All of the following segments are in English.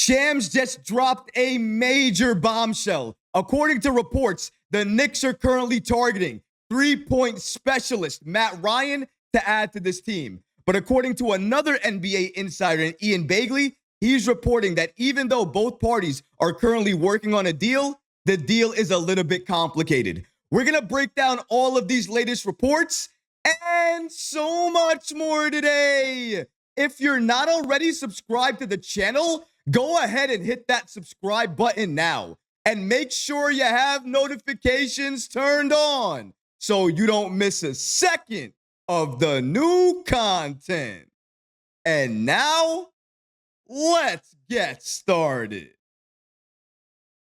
Shams just dropped a major bombshell. According to reports, the Knicks are currently targeting three-point specialist Matt Ryan to add to this team. But according to another NBA insider, Ian Begley, he's reporting that even though both parties are currently working on a deal, the deal is a little bit complicated. We're going to break down all of these latest reports and so much more today. If you're not already subscribed to the channel, go ahead and hit that subscribe button now. And make sure you have notifications turned on so you don't miss a second of the new content. And now, let's get started.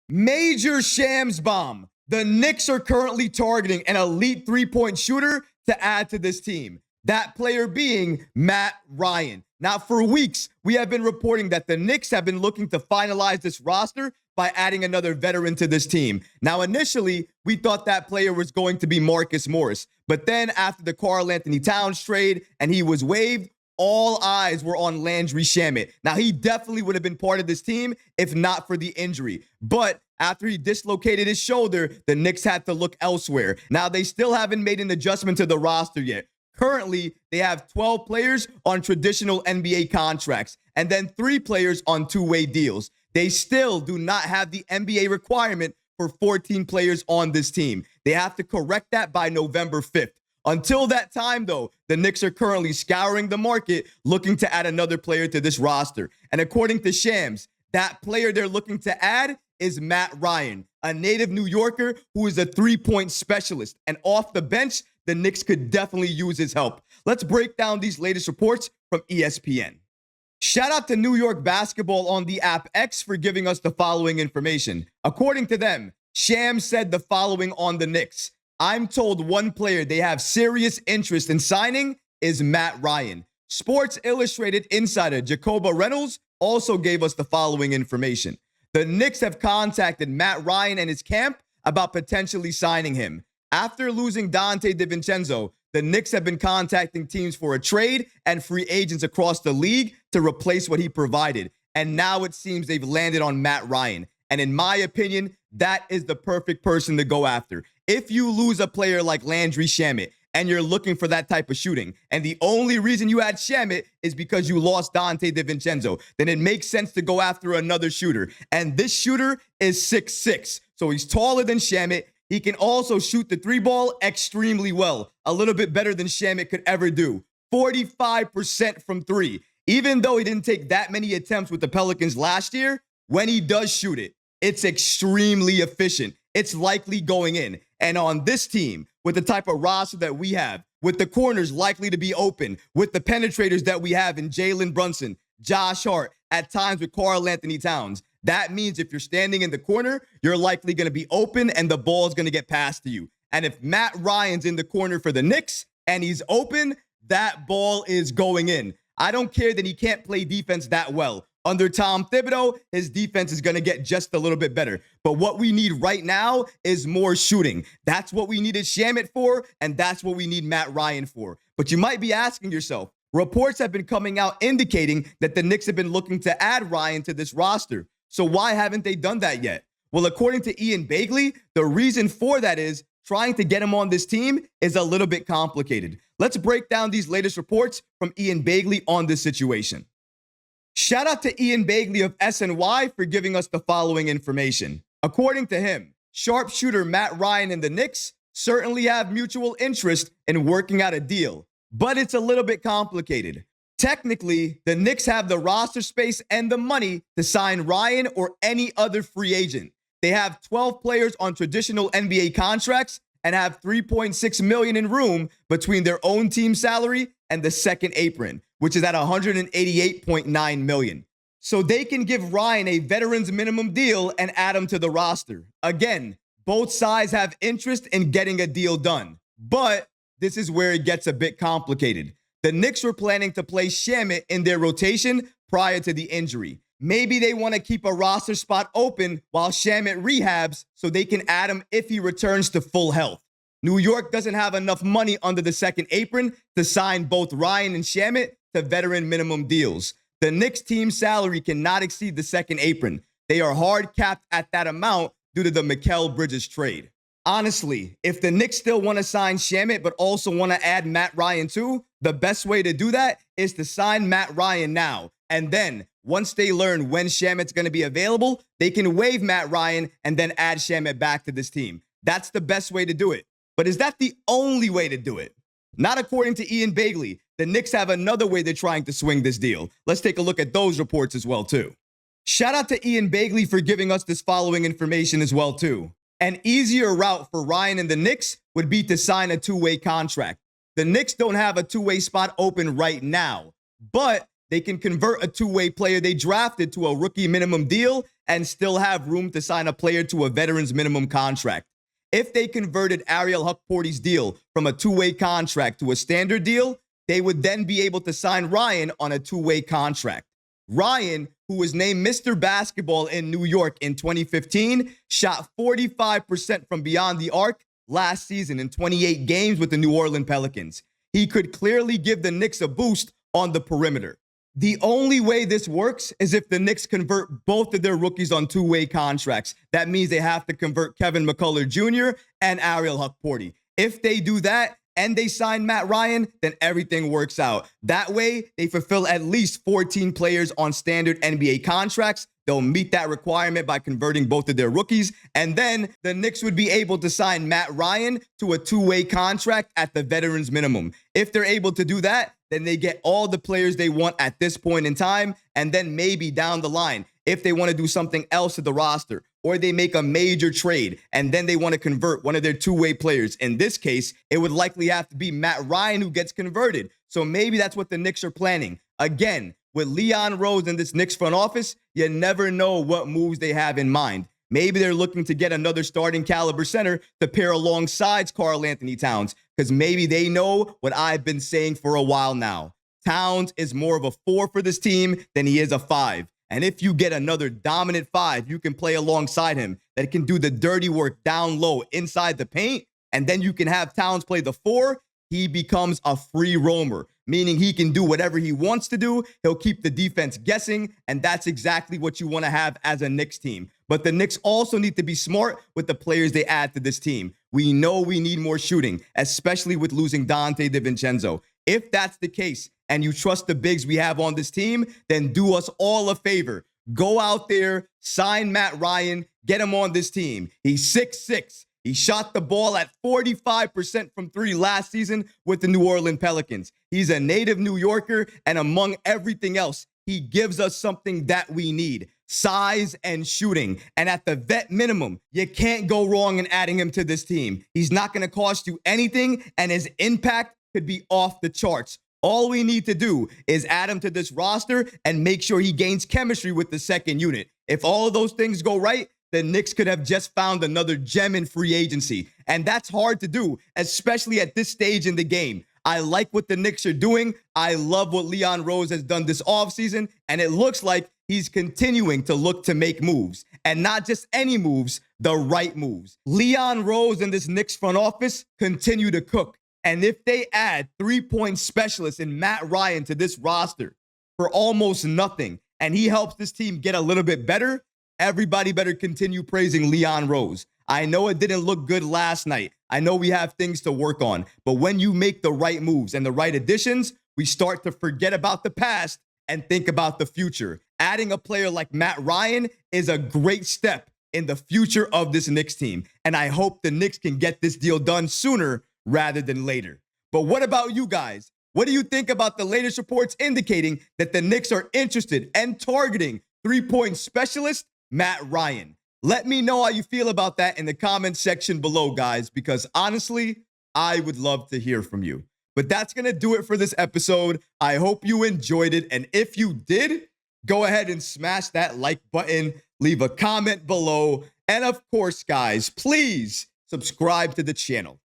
Major Shams bomb. The Knicks are currently targeting an elite three-point shooter to add to this team. That player being Matt Ryan. Now, for weeks, we have been reporting that the Knicks have been looking to finalize this roster by adding another veteran to this team. Now, initially, we thought that player was going to be Marcus Morris. But then after the Karl-Anthony Towns trade and he was waived, all eyes were on Landry Shamet. Now, he definitely would have been part of this team if not for the injury. But after he dislocated his shoulder, the Knicks had to look elsewhere. Now, they still haven't made an adjustment to the roster yet. Currently, they have 12 players on traditional NBA contracts and then 3 players on two-way deals. They still do not have the NBA requirement for 14 players on this team. They have to correct that by November 5th. Until that time, though, the Knicks are currently scouring the market, looking to add another player to this roster. And according to Shams, that player they're looking to add is Matt Ryan, a native New Yorker who is a three-point specialist. And off the bench, the Knicks could definitely use his help. Let's break down these latest reports from ESPN. Shout out to New York Basketball on the app X for giving us the following information. According to them, Shams said the following on the Knicks. I'm told one player they have serious interest in signing is Matt Ryan. Sports Illustrated insider Jacoba Reynolds also gave us the following information. The Knicks have contacted Matt Ryan and his camp about potentially signing him. After losing Dante DiVincenzo, the Knicks have been contacting teams for a trade and free agents across the league to replace what he provided. And now it seems they've landed on Matt Ryan. And in my opinion, that is the perfect person to go after. If you lose a player like Landry Shamet and you're looking for that type of shooting, and the only reason you had Shamet is because you lost Dante DiVincenzo, then it makes sense to go after another shooter. And this shooter is 6'6", so he's taller than Shamet. He can also shoot the three ball extremely well, a little bit better than Shamet could ever do. 45% from three. Even though he didn't take that many attempts with the Pelicans last year, when he does shoot it, it's extremely efficient. It's likely going in. And on this team, with the type of roster that we have, with the corners likely to be open, with the penetrators that we have in Jalen Brunson, Josh Hart, at times with Karl-Anthony Towns, that means if you're standing in the corner, you're likely going to be open and the ball is going to get passed to you. And if Matt Ryan's in the corner for the Knicks and he's open, that ball is going in. I don't care that he can't play defense that well. Under Tom Thibodeau, his defense is going to get just a little bit better. But what we need right now is more shooting. That's what we needed Shamet for, and that's what we need Matt Ryan for. But you might be asking yourself, reports have been coming out indicating that the Knicks have been looking to add Ryan to this roster. So why haven't they done that yet? Well, according to Ian Begley, the reason for that is trying to get him on this team is a little bit complicated. Let's break down these latest reports from Ian Begley on this situation. Shout out to Ian Begley of SNY for giving us the following information. According to him, sharpshooter Matt Ryan and the Knicks certainly have mutual interest in working out a deal, but it's a little bit complicated. Technically, the Knicks have the roster space and the money to sign Ryan or any other free agent. They have 12 players on traditional NBA contracts and have $3.6 million in room between their own team salary and the second apron, which is at $188.9 million. So they can give Ryan a veteran's minimum deal and add him to the roster. Again, both sides have interest in getting a deal done, but this is where it gets a bit complicated. The Knicks were planning to play Shamet in their rotation prior to the injury. Maybe they want to keep a roster spot open while Shamet rehabs so they can add him if he returns to full health. New York doesn't have enough money under the second apron to sign both Ryan and Shamet to veteran minimum deals. The Knicks team salary cannot exceed the second apron. They are hard capped at that amount due to the Mikal Bridges trade. Honestly, if the Knicks still want to sign Shamet but also want to add Matt Ryan too, the best way to do that is to sign Matt Ryan now. And then, once they learn when Shamet's going to be available, they can waive Matt Ryan and then add Shamet back to this team. That's the best way to do it. But is that the only way to do it? Not according to Ian Bagley. The Knicks have another way they're trying to swing this deal. Let's take a look at those reports as well too. Shout out to Ian Bagley for giving us this following information as well too. An easier route for Ryan and the Knicks would be to sign a two-way contract. The Knicks don't have a two-way spot open right now, but they can convert a two-way player they drafted to a rookie minimum deal and still have room to sign a player to a veteran's minimum contract. If they converted Ariel Hukporty's deal from a two-way contract to a standard deal, they would then be able to sign Ryan on a two-way contract. Ryan, who was named Mr. Basketball in New York in 2015, shot 45% from beyond the arc last season in 28 games with the New Orleans Pelicans. He could clearly give the Knicks a boost on the perimeter. The only way this works is if the Knicks convert both of their rookies on two-way contracts. That means they have to convert Kevin McCullough Jr. and Ariel Hukporty. If they do that, and they sign Matt Ryan, then everything works out. That way, they fulfill at least 14 players on standard NBA contracts. They'll meet that requirement by converting both of their rookies. And then the Knicks would be able to sign Matt Ryan to a two-way contract at the veterans minimum. If they're able to do that, then they get all the players they want at this point in time. And then maybe down the line, if they want to do something else to the roster, or they make a major trade and then they want to convert one of their two-way players. In this case, it would likely have to be Matt Ryan who gets converted. So maybe that's what the Knicks are planning. Again, with Leon Rose in this Knicks front office, you never know what moves they have in mind. Maybe they're looking to get another starting caliber center to pair alongside Karl Anthony Towns, because maybe they know what I've been saying for a while now. Towns is more of a 4 for this team than he is a 5. And if you get another dominant 5, you can play alongside him that can do the dirty work down low inside the paint, and then you can have Towns play the 4, he becomes a free roamer, meaning he can do whatever he wants to do. He'll keep the defense guessing, and that's exactly what you want to have as a Knicks team. But the Knicks also need to be smart with the players they add to this team. We know we need more shooting, especially with losing Dante DiVincenzo. If that's the case, and you trust the bigs we have on this team, then do us all a favor. Go out there, sign Matt Ryan, get him on this team. He's 6'6". He shot the ball at 45% from 3 last season with the New Orleans Pelicans. He's a native New Yorker, and among everything else, he gives us something that we need: size and shooting. And at the vet minimum, you can't go wrong in adding him to this team. He's not going to cost you anything, and his impact could be off the charts. All we need to do is add him to this roster and make sure he gains chemistry with the second unit. If all of those things go right, the Knicks could have just found another gem in free agency. And that's hard to do, especially at this stage in the game. I like what the Knicks are doing. I love what Leon Rose has done this offseason, and it looks like he's continuing to look to make moves. And not just any moves, the right moves. Leon Rose and this Knicks front office continue to cook. And if they add three-point specialist in Matt Ryan to this roster for almost nothing, and he helps this team get a little bit better, everybody better continue praising Leon Rose. I know it didn't look good last night. I know we have things to work on. But when you make the right moves and the right additions, we start to forget about the past and think about the future. Adding a player like Matt Ryan is a great step in the future of this Knicks team. And I hope the Knicks can get this deal done sooner rather than later. But what about you guys? What do you think about the latest reports indicating that the Knicks are interested and targeting three-point specialist Matt Ryan? Let me know how you feel about that in the comment section below, guys, because honestly, I would love to hear from you. But that's going to do it for this episode. I hope you enjoyed it. And if you did, go ahead and smash that like button, leave a comment below. And of course, guys, please subscribe to the channel.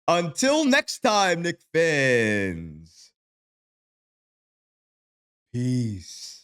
Until next time, Knick fans. Peace.